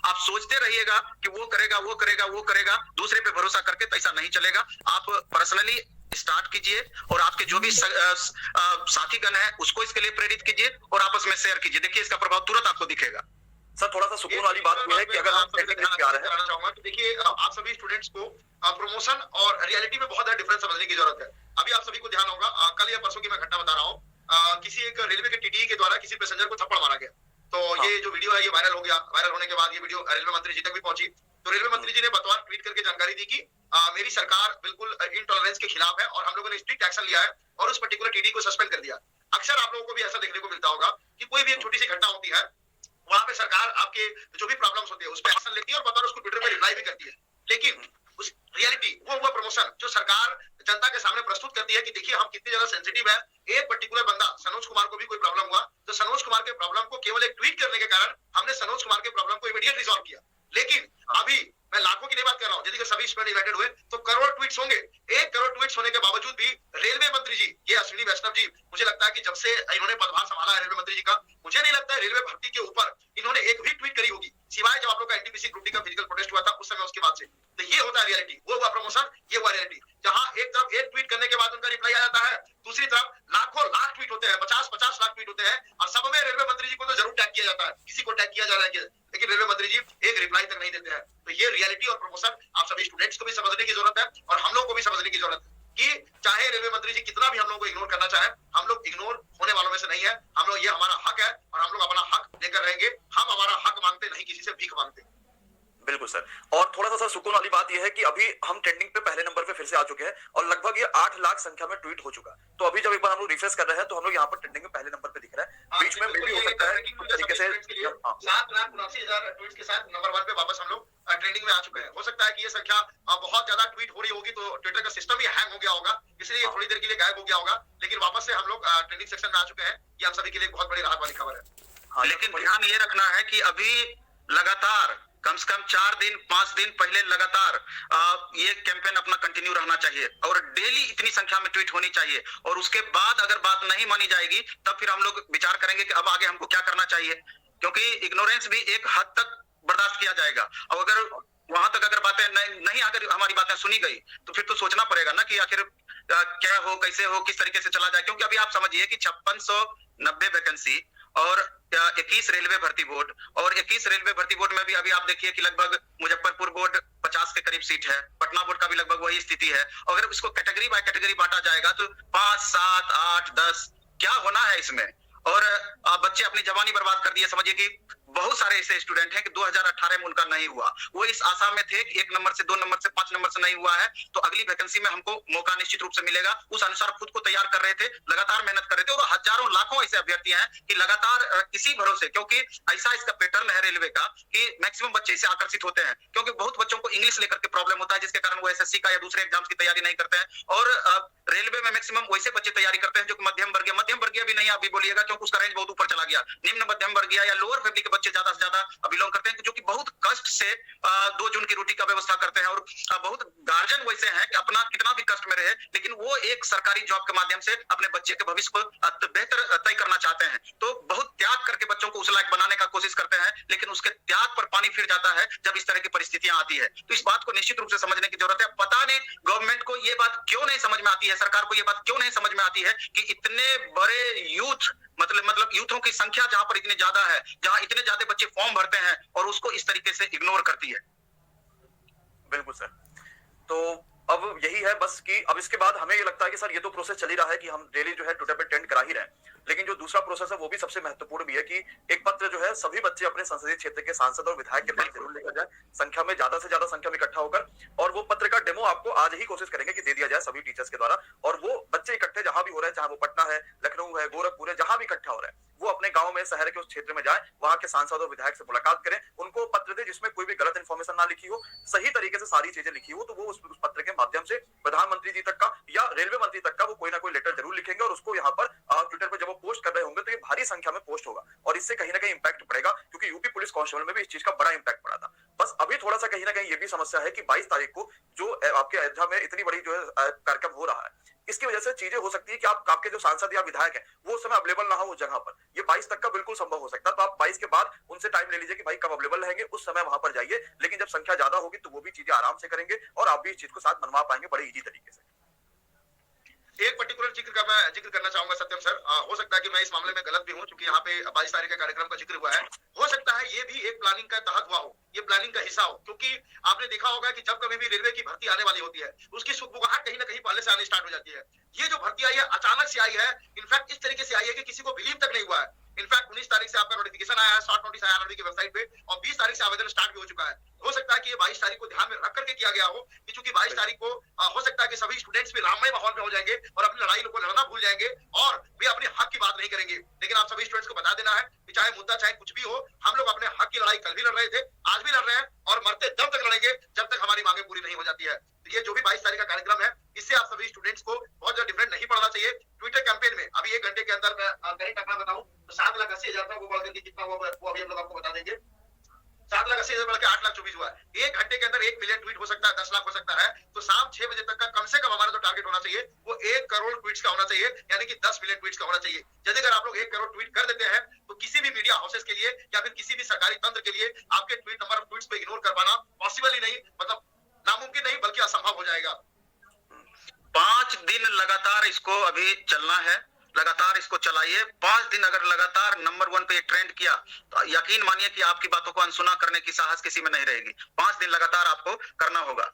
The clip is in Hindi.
आप सोचते रहिएगा कि वो करेगा, वो करेगा, वो करेगा, दूसरे पे भरोसा करके तो ऐसा नहीं चलेगा। आप पर्सनली स्टार्ट कीजिए और आपके जो भी साथीगण है उसको इसके लिए प्रेरित कीजिए और आपस में शेयर कीजिए। देखिए इसका प्रभाव तुरंत आपको दिखेगा। सर थोड़ा सा सुकून वाली बात यह है कि अगर हम टेक्निक पे आ रहे हैं, चाहूंगा कि देखिए आप सभी स्टूडेंट्स को प्रमोशन और रियलिटी में बहुत डिफरेंस समझने की जरूरत है। अभी आप सभी को ध्यान होगा, कल या परसों की मैं घटना बता रहा हूँ। किसी एक रेलवे के टीटी के द्वारा किसी पैसेंजर को थप्पड़ मारा गया। तो ये जो वीडियो है ये वायरल हो गया। वायरल होने के बाद ये वीडियो रेलवे मंत्री जी तक भी पहुंची। तो रेलवे मंत्री जी ने बतौर ट्वीट करके जानकारी दी कि मेरी सरकार बिल्कुल इनटॉलरेंस के खिलाफ है और हम लोगों ने स्ट्रिक्ट एक्शन लिया है और उस पर्टिकुलर टीटी को सस्पेंड कर दिया। अक्सर आप लोगों को भी ऐसा देखने को मिलता होगा कि कोई भी एक छोटी सी घटना होती है, वहां पे सरकार आपके जो भी प्रॉब्लम्स होती है उस पर एक्शन लेती है और बतौर उसको ट्विटर पे रिप्लाई भी करती है। लेकिन उस रियलिटी वो हुआ प्रमोशन जो सरकार जनता के सामने प्रस्तुत करती है कि देखिए हम कितने ज्यादा सेंसिटिव है। एक पर्टिकुलर बंदा सनोज कुमार को भी कोई प्रॉब्लम हुआ तो सनोज कुमार के प्रॉब्लम को केवल एक ट्वीट करने के कारण हमने सनोज कुमार के प्रॉब्लम को इमीडिएट रिजॉल्व किया। लेकिन अभी मैं लाखों की नहीं बात कर रहा हूँ, यदि सभी इसमें डिवाइडेड हुए तो करोड़ ट्वीट्स होंगे। 1 करोड़ ट्वीट्स होने के बावजूद भी रेलवे मंत्री जी ये अश्विनी वैष्णव जी, मुझे लगता है कि जब से इन्होंने पदभार संभाला है रेलवे मंत्री जी का, मुझे नहीं लगता है रेलवे भर्ती के ऊपर इन्होंने एक भी ट्वीट करी होगी, सिवाय जब आप लोग का एनटीपीसी ग्रुप डी का फिजिकल प्रोटेस्ट हुआ था उस समय उसके बाद से। तो ये होता है रियलिटी, वो हुआ प्रमोशन, ये हुआ रियलिटी। जहां एक तरफ एक ट्वीट करने के बाद उनका रिप्लाई आ जाता है, दूसरी तरफ लाखों लाख ट्वीट होते हैं, 50-50 लाख ट्वीट होते हैं और सब में रेलवे मंत्री जी को तो जरूर टैग किया जाता है, किसी को टैग किया जा रहा है, लेकिन रेलवे मंत्री जी एक रिप्लाई तक नहीं देते हैं। तो ये रियलिटी और प्रमोशन आप सभी स्टूडेंट्स को भी समझने की जरूरत है और हम लोग को भी समझने की जरूरत है कि चाहे रेलवे मंत्री जी कितना भी हम लोग को इग्नोर करना चाहे, हम लोग इग्नोर होने वालों में से नहीं है। हम लोग, ये हमारा हक है और हम लोग अपना हक लेकर रहेंगे। हम हमारा हक मांगते नहीं, किसी से भीख मांगते। बिल्कुल सर। और थोड़ा सा सर सुकून वाली बात यह है कि अभी हम ट्रेंडिंग पे पहले नंबर पे फिर से आ चुके हैं और लगभग ये 8 लाख संख्या में ट्वीट हो चुका। तो अभी जब एक बार हम लोग रिफ्रेश कर रहे हैं तो हम लोग यहाँ पर ट्रेंडिंग में पहले नंबर पे दिख रहा है। बीच में मे भी हो सकता है कि कुछ तरीके से 7,79,000 ट्वीट्स के साथ नंबर 1 पे वापस हम लोग ट्रेंडिंग में आ चुके हैं। हो सकता है कि ये संख्या बहुत ज्यादा ट्वीट हो रही होगी तो ट्विटर का सिस्टम ही हैंग हो गया होगा, इसलिए थोड़ी देर के लिए गायब हो गया होगा, लेकिन वापस से हम लोग ट्रेंडिंग सेक्शन में आ चुके हैं। ये हम सभी के लिए बहुत बड़ी राहत वाली खबर है। लेकिन ध्यान ये रखना है कि अभी लगातार कम से कम 4 दिन 5 दिन पहले लगातार ये कैंपेन अपना कंटिन्यू रहना चाहिए और डेली इतनी संख्या में ट्वीट होनी चाहिए और उसके बाद अगर बात नहीं मानी जाएगी तब फिर हम लोग विचार करेंगे कि अब आगे हमको क्या करना चाहिए, क्योंकि इग्नोरेंस भी एक हद तक बर्दाश्त किया जाएगा और अगर वहां तक अगर बातें नहीं अगर हमारी बातें सुनी गई तो फिर तो सोचना पड़ेगा ना कि आखिर क्या हो, कैसे हो, किस तरीके से चला जाए। क्योंकि अभी आप समझिए कि 5690 वैकेंसी और 21 रेलवे भर्ती बोर्ड और 21 रेलवे भर्ती बोर्ड में भी अभी आप देखिए कि लगभग मुजफ्फरपुर बोर्ड 50 के करीब सीट है, पटना बोर्ड का भी लगभग वही स्थिति है। अगर इसको कैटेगरी बाय कैटेगरी बांटा जाएगा तो 5, 7, 8, 10 क्या होना है इसमें। और बच्चे अपनी जवानी बर्बाद कर दिए। समझिए कि बहुत सारे ऐसे स्टूडेंट हैं कि 2018 में उनका नहीं हुआ, वो इस आशा में थे कि 1 नंबर से 2 नंबर से 5 नंबर से नहीं हुआ है तो अगली वैकेंसी में हमको मौका निश्चित रूप से मिलेगा। उस अनुसार खुद को तैयार कर रहे थे, लगातार मेहनत कर रहे थे और हजारों लाखों ऐसे अभ्यर्थी हैं कि लगातार इसी भरोसे, क्योंकि ऐसा इसका पैटर्न है रेलवे का कि मैक्सिमम बच्चे इससे आकर्षित होते हैं, क्योंकि बहुत बच्चों को इंग्लिश लेकर के प्रॉब्लम होता है जिसके कारण वो एसएससी का या दूसरे एग्जाम्स की तैयारी नहीं करते हैं। और रेलवे में मैक्सिमम वैसे बच्चे तैयारी करते हैं जो मध्यम वर्गीय भी नहीं आप भी बोलिएगा क्योंकि उसका रेंज बहुत ऊपर चला गया, निम्न मध्यम वर्गीय या लोअर फैमिली के बच्चे ज्यादा से ज्यादा बिलोंग करते हैं जो कि बहुत कष्ट से 2 जून की रोटी का व्यवस्था करते हैं और बहुत गार्जियन वैसे हैं कि अपना कितना भी कष्ट में रहे लेकिन वो एक सरकारी जॉब के माध्यम से अपने बच्चे के भविष्य को बेहतर तय करना चाहते हैं। तो बहुत त्याग करके बच्चों को उस लायक बनाने का कोशिश करते हैं, लेकिन उसके त्याग पर पानी फिर जाता है जब इस तरह की परिस्थितियां आती है। तो इस बात को निश्चित रूप से समझने की जरूरत है। पता नहीं गवर्नमेंट को ये बात क्यों नहीं समझ में आती है, सरकार को ये बात क्यों नहीं समझ में आती है कि इतने बड़े यूथ मतलब यूथों की संख्या जहां पर इतनी ज्यादा है, जहां इतने ज्यादा बच्चे फॉर्म भरते हैं और उसको इस तरीके से इग्नोर करती है। बिल्कुल सर। तो अब यही है बस कि अब इसके बाद हमें ये लगता है कि सर ये तो प्रोसेस चल ही रहा है कि हम डेली जो है ट्विटर पे ट्रेंड करा ही रहे हैं, लेकिन जो दूसरा प्रोसेस है वो भी सबसे महत्वपूर्ण भी है कि एक पत्र जो है सभी बच्चे अपने संसदीय क्षेत्र के सांसद और विधायक के पास जरूर लेकर जाए, संख्या में ज्यादा से ज्यादा संख्या में इकट्ठा होकर, और वो पत्र का डेमो आपको आज ही कोशिश करेंगे कि दे दिया जाए सभी टीचर्स के द्वारा। और वो बच्चे इकट्ठे जहां भी हो रहे हैं, चाहे वो पटना है, लखनऊ है, गोरखपुर है, जहां भी इकट्ठा हो रहा है, वो अपने गांव में, शहर के उस क्षेत्र में जाए, वहां के सांसद और विधायक से मुलाकात करें, उनको पत्र दे जिसमें कोई भी गलत इंफॉर्मेशन ना लिखी हो, सही तरीके से सारी चीजें लिखी हो, तो वो उस पत्र के माध्यम से प्रधानमंत्री जी तक का या रेलवे मंत्री तक का वो कोई ना कोई लेटर जरूर लिखेंगे और उसको यहाँ पर ट्विटर पर जब वो पोस्ट कर रहे होंगे तो ये भारी संख्या में पोस्ट होगा और इससे कहीं ना कहीं इंपैक्ट पड़ेगा, क्योंकि यूपी पुलिस कांस्टेबल में भी इस चीज का बड़ा इंपैक्ट पड़ा था। बस अभी थोड़ा सा कहीं ना कहीं ये भी समस्या है कि 22 तारीख को जो आपके अयोध्या में इतनी बड़ी जो है कार्यक्रम हो रहा है, इसकी वजह से चीजें हो सकती है कि आपके जो सांसद या विधायक है वो उस समय अवेलेबल ना हो उस जगह पर। ये 22 तक का बिल्कुल संभव हो सकता है, तो आप 22 के बाद उनसे टाइम ले लीजिए कि भाई कब अवेलेबल रहेंगे, उस समय वहां पर जाइए। लेकिन जब संख्या ज्यादा होगी तो वो भी चीजें आराम से करेंगे और आप भी इस चीज को साथ मनवा पाएंगे बड़े इजी तरीके से। एक पर्टिकुलर जिक्र करना चाहूंगा सत्यम सर। हो सकता है कि मैं इस मामले में गलत भी हूं, क्योंकि यहाँ पे 22 तारीख के कार्यक्रम का जिक्र हुआ है। हो सकता है ये भी एक प्लानिंग का तहत हुआ हो, ये प्लानिंग का हिस्सा हो, क्योंकि आपने देखा होगा कि जब कभी भी रेलवे की भर्ती आने वाली होती है उसकी सुगबुगाहट कहीं ना कहीं पहले से आनी स्टार्ट हो जाती है। ये जो भर्ती आई है अचानक से आई है, इनफैक्ट इस तरीके से आई है कि किसी को बिलीव तक नहीं हुआ है। इनफैक्ट 19 तारीख से आपका नोटिफिकेशन आया है, शॉर्ट नोटिस आया आरआरबी की वेबसाइट पे, और 20 तारीख से आवेदन स्टार्ट भी हो चुका है। हो सकता है कि ये 22 तारीख को ध्यान में रख करके किया गया हो कि चूंकि 22 तारीख को हो सकता है कि सभी स्टूडेंट्स भी राममय माहौल में हो जाएंगे और अपनी लड़ाई को लड़ना भूल जाएंगे और वे अपने हक की बात नहीं करेंगे। लेकिन आप सभी स्टूडेंट्स को बता देना है कि चाहे मुद्दा चाहे कुछ भी हो, हम लोग अपने हक की लड़ाई कल भी लड़ रहे थे, आज भी लड़ रहे हैं और मरते दम तक लड़ेंगे जब तक हमारी मांगे पूरी नहीं हो जाती है। तो ये जो भी 22 तारीख का कार्यक्रम है, इससे आप सभी स्टूडेंट्स को बहुत ज्यादा डिफरेंट नहीं पड़ना चाहिए। ट्विटर कैंपेन में अभी 1 घंटे के अंदर मैं करेक्ट आंकड़ा बताऊं तो 7,80,000 था, वो बढ़ करके कितना हुआ वो अभी हम लोग आपको बता देंगे। 7,80,000 बढ़ के 8,24,000 हुआ है। 1 घंटे के अंदर 1 मिलियन ट्वीट हो सकता है, 10 लाख हो सकता है। तो शाम 6 बजे तक का कम से कम हमारा जो टारगेट होना चाहिए वो 1 करोड़ ट्वीट्स का होना चाहिए, यानी कि 10 मिलियन ट्वीट्स का होना चाहिए। यदि अगर आप लोग 1 करोड़ ट्वीट कर देते हैं तो किसी भी मीडिया हाउसेस के लिए या फिर किसी भी सरकारी तंत्र के लिए आपके ट्वीट नंबर ऑफ ट्वीट्स को इग्नोर कर पाना पॉसिबल ही नहीं, मतलब नामुमकिन नहीं बल्कि असंभव हो जाएगा। 5 दिन लगातार इसको अभी चलना है, लगातार इसको चलाइए। 5 दिन अगर लगातार नंबर 1 पे ट्रेंड किया तो यकीन मानिए कि आपकी बातों को अनसुना करने की साहस किसी में नहीं रहेगी। 5 दिन लगातार आपको करना होगा।